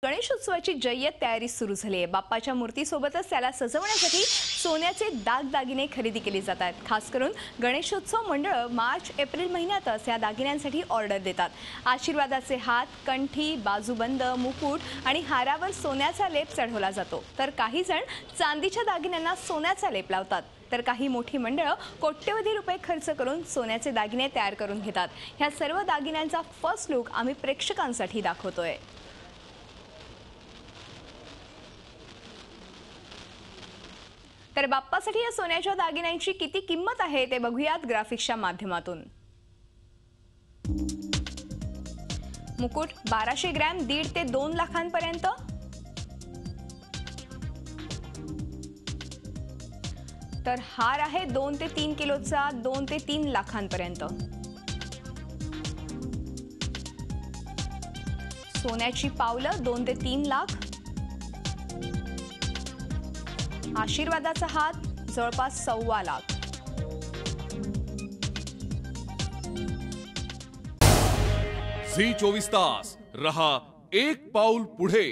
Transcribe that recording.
गणेशोत्सवाची जय्यत तयारी सुरू झाली आहे। बाप्पाच्या मूर्तीसोबतच त्याला सजवण्यासाठी सोन्याचे दागदागिने खरेदी केले जातात। खास करून गणेशोत्सव मंडळ मार्च एप्रिल महिन्यातच या दागिन्यांसाठी ऑर्डर देतात। आशीर्वादाचे हात, कंठी, बाजूबंद, मुकुट आणि हारावर सोन्याचा लेप चढवला जातो, तर काही जण चांदीच्या दागिन्यांना सोन्याचा लेप लावतात, तर काही मोठी मंडळं कोट्यवधी रुपये खर्च करून सोन्याचे दागिने तयार करून घेतात। ह्या सर्व दागिन्यांचा फर्स्ट लुक आम्ही प्रेक्षकांसाठी दाखवतोय। तर बाप्पासाठी या सोन्याच्या दागिन्यांची किती किंमत आहे ते बघूयात ग्राफिक्सच्या माध्यमातून। मुकुट 1200 ग्रॅम 1.5 ते 2 लाखांपर्यंत, तर हार आहे 2 ते 3 किलोचा 2 ते 3 लाखांपर्यंत। सोन्याची पावलं 2 ते 3 लाख। आशीर्वादाचा हात जवळपास 1.25 लाख। झी 24 तास रहा एक पाऊल पुढे।